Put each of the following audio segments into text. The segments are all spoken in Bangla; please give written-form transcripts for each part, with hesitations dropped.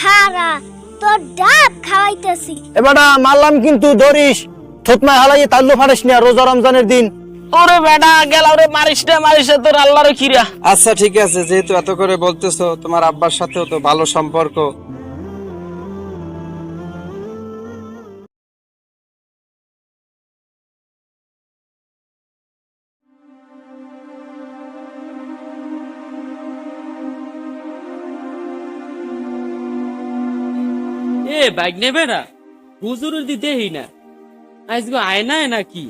খারা তোর ডাব খাওয়াইতেছি। এবারে মারলাম কিন্তু ধরিস থুতমায় হালাই তাল্লু ফাড়িস না রোজা রমজানের দিন। ওরে বেটা গেলাও রে, মারিস না তোর আল্লাহর খিরা। আচ্ছা ঠিক আছে, যেহেতু এত করে বলতেছো, তোমার আব্বার সাথেও তো ভালো সম্পর্ক। এ বাইক নেবে না, হুজুরের দি দেহি না, আজকে আয়নায় নাকি?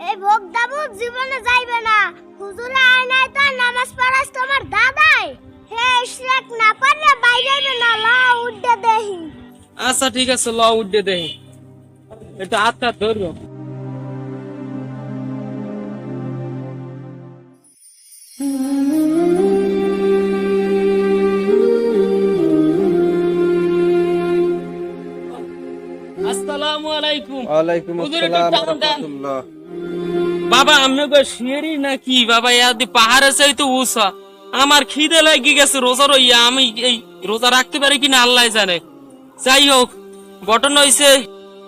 এই ভোগ দাবু জীবনে যাইবে না, হুজুরে আয়নায় তো নামাজ পড়াস তোমার দাদাই। হে ইশরাক না পারলে বাইরে না, লা উড্ডে দেহি। আচ্ছা ঠিক আছে, ল উঠে দেহি, এটা হাতটা ধরো। আসসালামু আলাইকুম। ওয়ালাইকুম হুজুর, আসসালাম একটু ওয়া টান দেন। রাহমাতুল্লাহ। বাবা আমি গো শিয়ারি নাকি বাবা, ইয়াদি পাহাড়ে চাই তো উষা, আমার খিদে লাগি গেছে রোজা রইয়া, আমি এই রোজা রাখতে পারি কিনা আল্লাহ জানে। যাই হোক, ঘটনা হইছে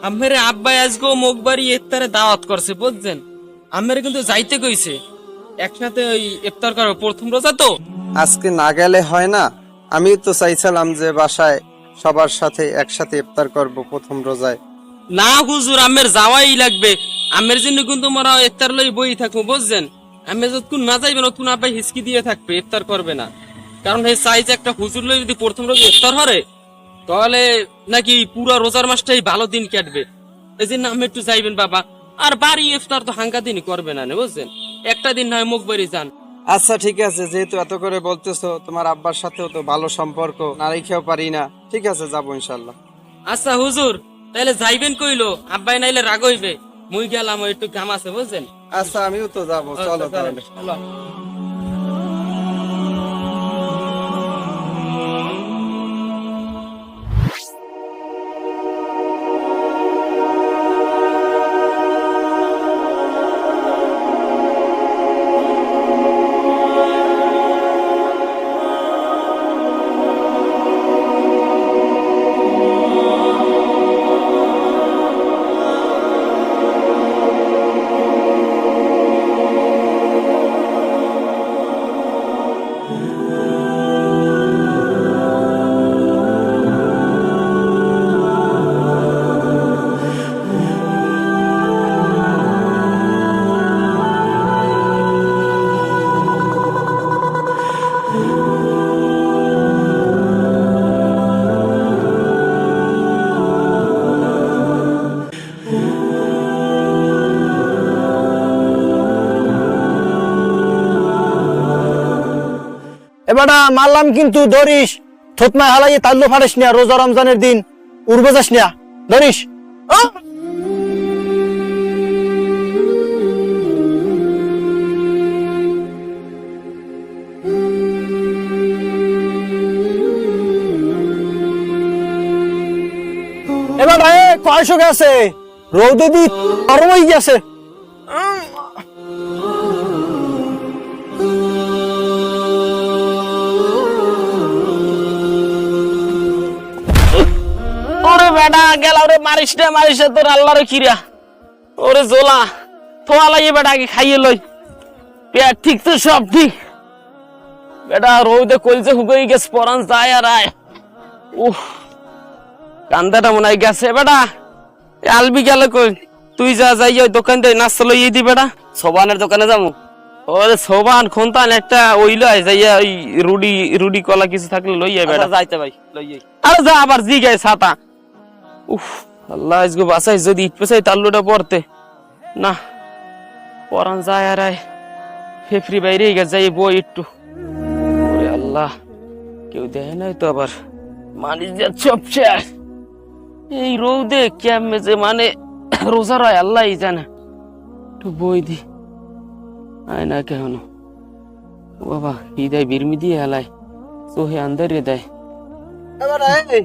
আমের আব্বাই আজকে মুখবাড়ি ইফতারে দাওয়াত করছে বুঝছেন, আমের কিন্তু যাইতে কইছে একসাথে ওই ইফতার করো, প্রথম রোজা তো। আজকে না গেলে হয় না? আমি তো চাইছিলাম যে বাসায় সবার সাথে একসাথে ইফতার করব প্রথম রোজায়। না হুজুর, আমের যাওয়াই লাগবে, আমের জন্য কিন্তু মোরা ইফতার লই বই থাকবো বুঝছেন। আমি যতক্ষণ না যাইবেন ততক্ষণ আব্বাই হিসকি দিয়ে থাকবে, ইফতার করবে না। কারণ এই চাই যে একটা হুজুর লই যদি প্রথম রোজা ইফতার হরে, তাহলে নাকি পুরো রোজার মাসটাই ভালো দিন কাটবে। এই জন্য আমি একটু যাইবেন বাবা, আর বাড়ি ইফতার তো হাঙ্গা দিনই করবে না বুঝছেন, একটা দিন নয় মুখ বাড়ি যান। আচ্ছা ঠিক আছে, যেহেতু এত করে বলতেছো, তোমার আব্বার সাথেও তো ভালো সম্পর্ক, না রেখেও পারি না। ঠিক আছে, যাবো ইনশাল্লাহ। আচ্ছা হুজুর, তাহলে যাইবেন কইলো, আব্বাই নাইলে রাগ হইবে, মুই গেলাম, ওই একটু কাম আছে বুঝছেন। আচ্ছা আমিও তো যাবো, চলো তাহলে। চলো। এবারে মারলাম কিন্তু ধরিস থুতমায় হালাই তাল্লু ফাড়িস না রোজা রমজানের দিন, উড়বে যাস না ধরিস। এবারে কয়শো গেছে রৌদে দি গরম হয়ে গেছে। ওরে বেটা গেলাও রে, মারিস না তোর আল্লাহর খিরা। ওরে জোলা থোয়া লাগিয়ে বেটা আগে খাইয়ে লই, পেট ঠিক তো সব ঠিক। বেটা রৌদে কলজে হুগই গেছে, পরান যায় আর আয়। উহ, কান্দাটা মনে হয় গেছে। বেটা আলবি গেলে কই, তুই যা যাই ওই দোকান দিয়ে নাস্তা লইয়ে দি বেটা। সোবানের দোকানে যাবো। ওরে সোবান খুনতান একটা ওইলো যাইয়া ওই রুডি কলা কিছু থাকলে লইয়া বেটা। যাইতে ভাই লইয়ে, আরে যা আবার জি গায়ে ছাতা। উফ আল্লাহ আজকে বাসাই, যদি ইট পেছাই তাল্লুটা পড়তে না, পরান যায় আর আয়। ফেফরি বাইরে গেছে, যাই বই একটু। ওরে আল্লাহ, কেউ দেখে নাই তো আবার, মানিস যা চপছে এই রোদে কেমনে যে মানে রোজা রয় আল্লাহ জানে। একটু বই দি আয় না কেন বাবা, হৃদয় বিরমি দিয়ে হেলায়, চোহে আন্দারে দেয়। এবারে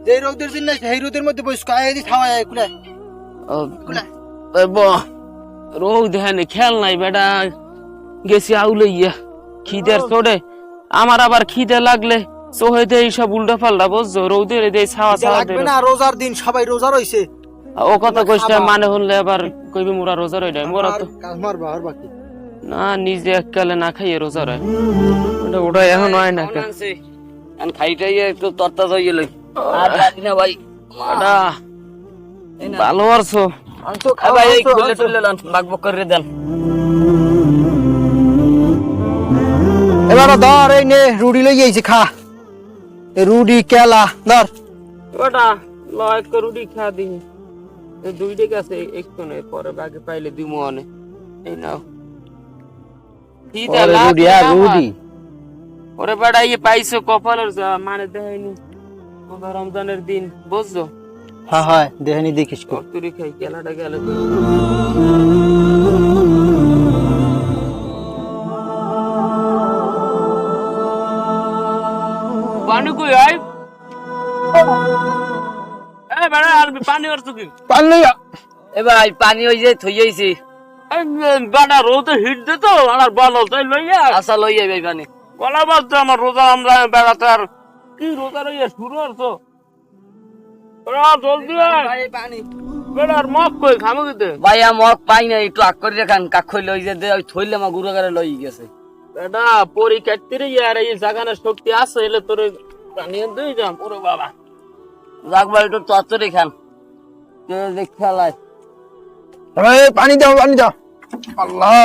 যে রোদের দিন না সেই রোদের মধ্যে বস কায় দি খাওয়ায় কুলা রোগ দেখানি খেয়াল নাই বেটা, গেছি আউলে ইয়া খিদের চড়ে। আমার আবার খিদে লাগলে সোহে দেয় সব উল্টা পাল্টা বুঝছো, রৌদের দেয় ছাওয়া ছাওয়া লাগবে দেয়। না, রোজার দিন সবাই রোজা রইছে। ও কথা কইস না, খাবা। মানে হলে আবার কইবি মোরা রোজা রই নাই, মোরা তো মারবা আর বাকি না নিজে এককালে না খাইয়ে রোজা রয়, ওটা এখন হয় না। খাইটাই একটু তরতা হয়ে লই আর জানি না ভাই ওটা ভালো আছো? ভাই এই খুলে টুলে লান বাগবক করে দেন। এবার ধর এই নে রুটি লই আইছি, খা এই রুটি কেলা ধর। ওটা লয় করুডি খা দিই, এই দুইটা গাছে একটু নেই, পরে বাকি পাইলে দিমু অনে। এই নাও ওরে রুটি আর রুটি। ওরে বেড়া ইয়ে পাইছো কপালের যা, মানে দেখাইনি রমজানের দিন বুঝছো, হ্যাঁ হ্যাঁ দেখানি দেখিস কো। কতুরি খাই কেলাটা গেলে পানি কই আই, এ বেড়া আর পানি আর তুই পান লইয়া এ ভাই পানি হই যে থই আইছি। বেড়া রোদে হিট দে তো আর বলো তাই লইয়া আচ্ছা লই আই ভাই পানি। গলা বাজছে আমার, রোজা আমরা বেড়াতে আর কি রোজা রইয়া শুরু হতো। জলদি ভাই পানি বেড়ার মগ কই খামো দিতে ভাই আমক পাই না, একটু আগ করে রাখান, কাক্ষই লই যে দে ওই থইলে মা গুরুগারে লই গেছে। বেটা পরি কাটতে রে আর এই জাগানের শক্তি আছে, এলে তোর পানি দুই যাম। ওরে বাবা যাক ভাই একটু তরতরি খান, কে দেখ খেলায়। এই পানি দাও পানি দাও। আল্লাহ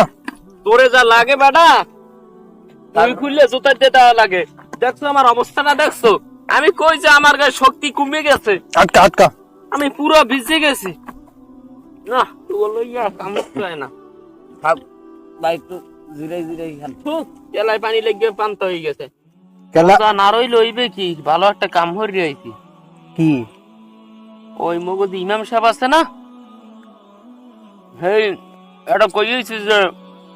তোরে যা লাগে বেটা তুই খুললে জুতা দিয়ে দেওয়া লাগে। দেখছো আমার অবস্থাটা, দেখছো আমি কই যে আমার গায়ে শক্তি কমে গেছে, আটকা আটকা। আমি পুরো ভিজে গেছি। না তুই লইয়া কাম হয় না, থাক ভাই একটু জিরাই জিরাই খান। এলাই পানি লেগে পান্ত হয়ে গেছে। কেলা রোজা না রইলে হইবে কি, ভালো একটা কাম হরি আইছি। কি ওই মগজ ইমাম সাহেব আছে না, হেই এটা কইছি যে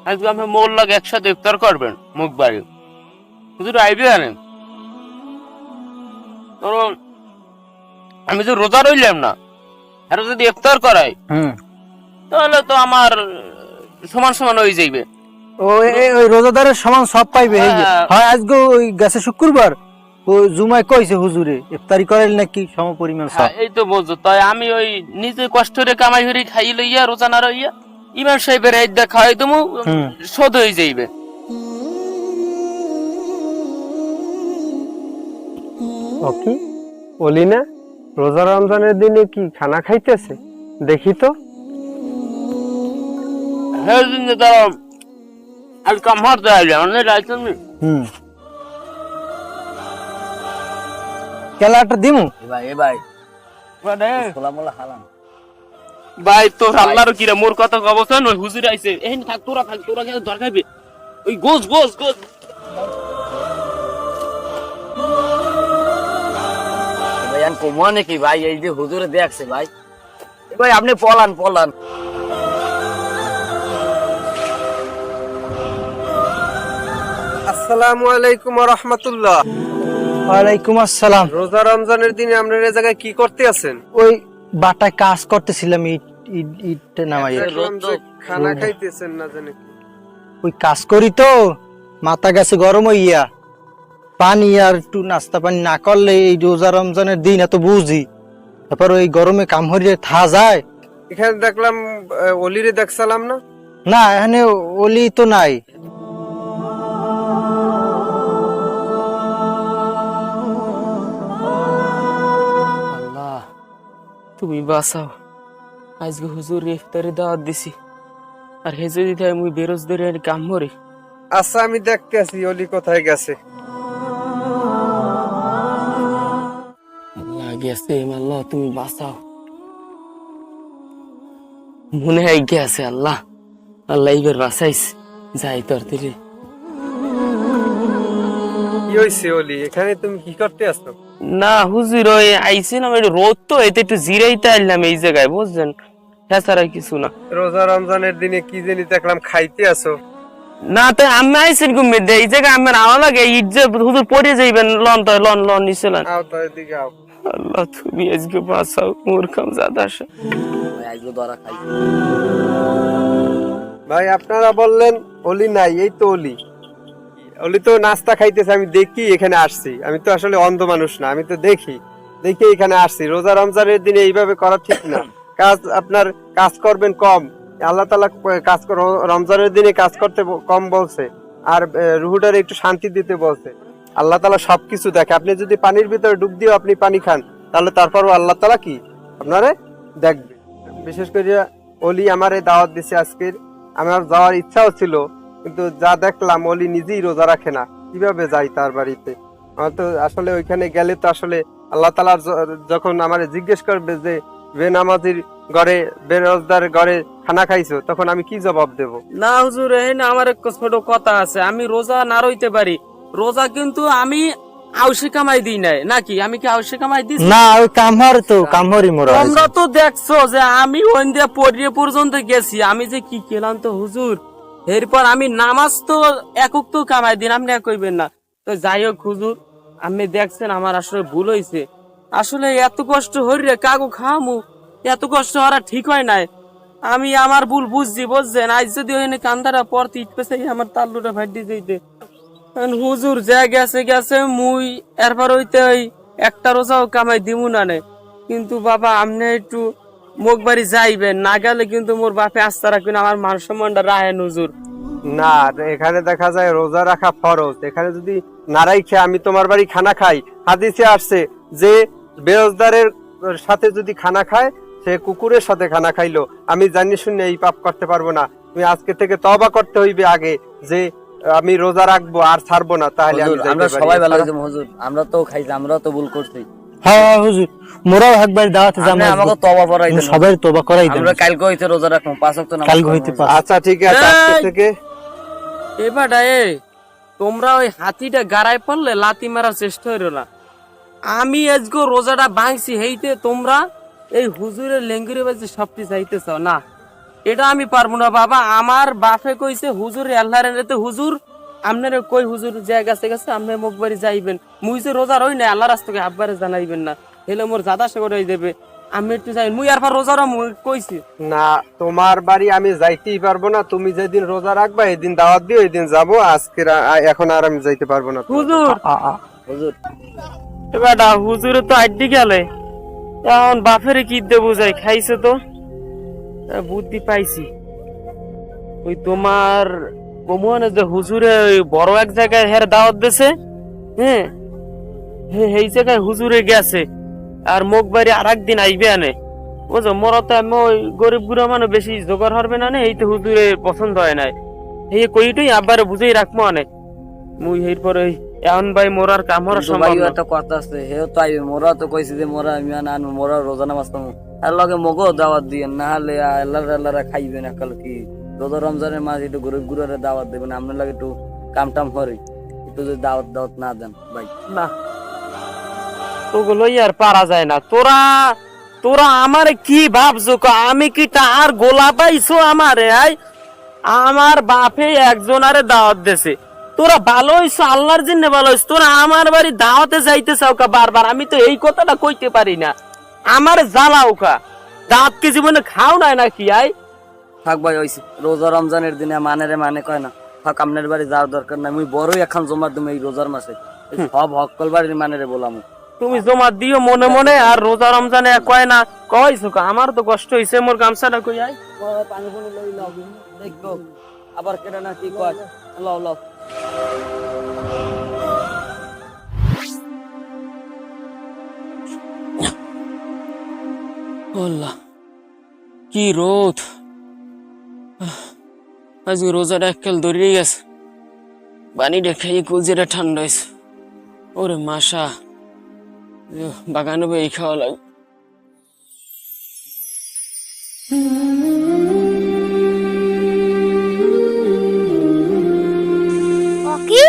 আজকে আপনি মোর লাগে একসাথে ইফতার করবেন মুখ বাড়ি, হুজুর আইবে আনেন। আমি তো রোজা রইলাম না, আর যদি ইফতার করাই তাহলে তো আমার সমান সমান হয়ে যাইবে। ওই রোজাদারের সমান সব পাইবে। এই যে হয় আজকে ওই গেছে শুক্রবার, ওই জুমায় কইছে হুজুরে ইফতারি করাইল নাকি সমপরিমাণ সব। এই তো বলছো, তাই আমি ওই নিজে কষ্ট করে কামাই হরি খাই লইয়া রোজা না রইয়া ইমাম সাহেবের আইদা খাওয়াই দেবো, শোধ হয়ে যাইবে। ওকে বলি না রোজা রমজানের দিনে কি খানা খাইতেছে দেখি তো। হ্যাঁ তারা আর কামার দেয় অনেক রাইছেন। কেলাটা দিমু এ ভাই খোলা মোলা খালাম। ভাই তোর আল্লাহর কিরা মোর কথা অবস্থান ওই হুজুর আইছে, এই থাক তোরা থাক, তোরা কেন দরকার খাইবে ওই গোস গোস গোস। ভাই আন কমো নাকি ভাই, এই যে হুজুরে দেখছে ভাই। ভাই আপনি পলান পলান। আসসালামু আলাইকুম ওয়া রাহমাতুল্লাহ। ওয়ালাইকুম আসসালাম। রোজা রমজানের দিনে আপনারা এই জায়গায় কি করতে আছেন? ওই বাটায় কাজ করতেছিলাম, ইট নামাই। দেখলাম যে খানা খাইতেছেন না জানি কি। ওই কাজ করি তো মাথা গেছে গরম হইয়া, পানি আর একটু নাস্তা পানি না করলে এই রোজা রমজানের দিন এত বুঝি, তারপর ওই গরমে কাম হরিয়ে থা যায় এখানে দেখলাম অলিরে দেখছিলাম না। না, এখানে ওলি তো নাই। আল্লাহ তুমি বাঁচাও, আজকে হুজুর ইফতারি দাওয়াত দিছি, আর হে যদি তাই মুই বেরোজগারি আর কাম করি। আচ্ছা আমি দেখতে আছি অলি কোথায় গেছে। আল্লাহ গেছে, আল্লাহ তুমি বাঁচাও, মনে হয় গেছে। আল্লাহ আল্লাহ এইবার বাঁচাইস, যাই তোর দিলে। কি হইছে অলি, এখানে তুমি কি করতে আসছো? না হুজুর ওই আইছিলাম একটু রোদ তো, এতে একটু জিরাইতে আসলাম এই জায়গায় বুঝছেন, এছাড়া কিছু না। রোজা রমজানের দিনে কি জানি দেখলাম খাইতে আসো। না তাই আমি আইসেন ঘুমিয়ে দে এই জায়গায় আমার আওয়া লাগে, ঈদ যে হুজুর পড়ে যাইবেন, লন তো লন লন নিছিলেন। আও তো এদিকে আও। আল্লাহ তুমি আজকে বাঁচাও, মূর্খম জাদা। ভাই আজকে ধরা খাই। ভাই আপনারা বললেন অলি নাই, এই তো অলি। ওলি তো নাস্তা খাইতেছে, আমি দেখি এখানে আসছি। আমি তো আসলে অন্ধ মানুষ না, আমি তো দেখি এখানে আসছি। রোজা রমজানের দিনে এইভাবে করা ঠিক না। কাজ আপনার কাজ করবেন কম, আল্লাহ তাআলা রমজানের দিনে কাজ করতে কম বলছে, আর রুহুটারে একটু শান্তি দিতে বলছে। আল্লাহ তাআলা সবকিছু দেখে। আপনি যদি পানির ভিতরে ডুব দিয়ে আপনি পানি খান, তাহলে তারপরও আল্লাহ তাআলা কি আপনারে দেখবে। বিশেষ করে অলি আমারে দাওয়াত দিছে আজকের, আমার যাওয়ার ইচ্ছাও ছিল, কিন্তু যা দেখলাম অলি নিজেই রোজা রাখে না, কিভাবে যাই তার বাড়িতে। আমার তো আসলে ওইখানে গেলে তো আসলে আল্লাহ তাআলা যখন আমারে জিজ্ঞেস করবে যে বেনামাজির ঘরে, বেরোজগার ঘরে খানা খাইছো, তখন আমি কি জবাব দেব? না হুজুর, এখানে আমার এক ছোট কথা আছে। আমি রোজা না রইতে পারি, রোজা কিন্তু আমি আউশি কামাই দিই নাই নাকি? আমি কি আউশি কামাই দিই না? ওই কামহরি মোরা। তোমরা তো দেখছো যে আমি ওইদিকে পড়িয়ে পর্যন্ত গেছি, আমি যে কি খেলাম তো হুজুর। এরপর আমি নামাজ তো একক তো কামাই দিন, আপনি কইবেন না। তো যাই হোক হুজুর, আপনি দেখছেন আমার আসলে ভুল হয়েছে। আসলে এত কষ্ট হইরে কাগু খামু, এত কষ্ট হওয়া ঠিক হয় নাই। আমি আমার ভুল বুঝছি, বুঝছেন? আজ যদি ওই কান্দারা পড়তে ইটপেছে আমার তাল্লুটা ফাটি যাইতে। হুজুর যা গেছে গেছে, মুই এরপর হইতে ওই একটা রোজাও কামাই দিমু না নে। কিন্তু বাবা আপনি একটু মুখ বাড়ি যাইবেন, না গেলে কিন্তু মোর বাপে আস্থা রাখবেন, আমার মান সম্মানটা রাহেন হুজুর। না, এখানে দেখা যায় রোজা রাখা ফরজ। এখানে যদি নারাই খেয়ে আমি তোমার বাড়ি খানা খাই, হাদিসে আসছে যে বেরোজগারের সাথে যদি খানা খায়, সে কুকুরের সাথে খানা খাইলো। আমি জানি শুনে এই পাপ করতে পারবো না। তুমি আজকে থেকে তওবা করতে হইবে আগে, যে আমি রোজা রাখবো আর ছাড়বো না, তাহলে আমি আমরা সবাই ভালো হইছে হুজুর, আমরা তো খাইছি, আমরা তো ভুল করছি। হ্যাঁ হুজুর, মোরাও একবার দাওয়াতে যাবো, আমাকে তওবা করাই দেন, সবাই তওবা করাই দেন। আমরা কালকে হইতে রোজা রাখবো, 5 ওয়াক্ত নামাজ কালকে হইতে পারে। আচ্ছা ঠিক আছে, আজকে থেকে এবারটা তোমরা ওই হাতিটা গাড়ায় পড়লে লাতি মারার চেষ্টা হইল না। আমি আজকে রোজাটা ভাঙছি, হেইতে তোমরা এই হুজুরের লেঙ্গুরে বাজে সবটি চাইতে চাও না। এটা আমি পারবো না বাবা। আমার বাপে কইছে হুজুর আল্লাহর এতে হুজুর আপনারা কই হুজুর জায়গা গেছে আপনি মুখ বাড়ি যাইবেন। মুই যে রোজা রই না, আল্লাহ রাস্তাকে আব্বারে জানাইবেন না, হেলে মোর জাদা সে করে দেবে। আমি একটু যাই, মুই আর রোজারও কইছি না, তোমার বাড়ি আমি যাইতেই পারবো না। তুমি যেদিন রোজা রাখবা এদিন দাওয়াত দিও, এদিন যাবো। আজকে এখন আর আমি যাইতে পারবো না হুজুর। হুজুর এবারটা হুজুরে তো আড্ডি গেলে, এখন বাপের কি দেবো যাই, খাইছে তো বুদ্ধি পাইছি। ওই তোমার কমনে যে হুজুরে ওই বড় এক জায়গায় হের দাওয়াত দিছে, হ্যাঁ এই জায়গায় হুজুরে গেছে, আর মুখ বাড়ি আর একদিন আইবে আনে। বুঝো মোরা তো আমি ওই গরিব গুড়া মানে বেশি জোগাড় হবে না, এইতে হুজুরে পছন্দ হয় নাই। এই কইটাই আব্বারে বুঝেই রাখবো আনে। মুই এরপরে এখন ভাই মোরার কাম হওয়ার সম্ভব না। একটা কথা আছে, হেও তো আইবে। মোরা তো কইছে যে মোরা আমি আনবো, মোরা রোজা নামাজ পড়বো, আর লগে মগও দাওয়াত দিয়েন, না হলে আল্লাহরা খাইবেন। একাল কি রোজা রমজানের মাঝে একটু গরিব গুড়ারে দাওয়াত দেবেন, আপনার লাগে একটু কাম টাম করে, একটু যদি দাওয়াত না দেন ভাই। না ওগুলো আর পারা যায় না। তোরা আমারে কি ভাবছো? আমি কি আর গোলা পাইছো আমারে? আমার বাপে একজন আরে দাওয়াত দেছে, তোরা ভালো হইছো, আল্লাহর জন্য ভালো হইছো। তোরা আমার বাড়ি দাওয়াতে যাইতে চাও কা বারবার? আমি তো এই কথাটা কইতে পারি না, আমার জ্বালাও কা। দাঁত কি জীবনে খাও নাই নাকি? থাক ভাই, হইছে রোজা রমজানের দিনে মানে কয় না, থাক আপনার বাড়ি যাওয়ার দরকার নাই। মুই বড়ই এখন জমা দেবো এই রোজার মাসে, সব হকল বাড়ির মানে বলাম। তুমি জমা দিও মনে মনে, আর রোজা রমজানে কয় না কইছো কা? আমার তো কষ্ট হইছে, মোর গামছাটা কই আই পানি পানি লই লাও, দেখো আবার কেডা না কি কয়। লাও লাও। আল্লাহ কি রোদ! আজকে রোজাটা এককাল দৌড়িয়ে গেছে, পানিটা খাইয়ে কলজিটা ঠান্ডা হয়েছে। ওরে মাসা, বাগানে বই খাওয়া লাগে। ওকি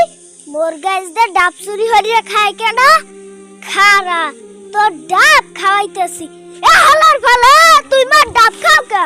মোর গাছদের ডাব চুরি হরিয়া খায় কেন? খারা তোর ডাব খাওয়াইতেছি। এ হালার ফালা, তুই মার ডাব খাও কা?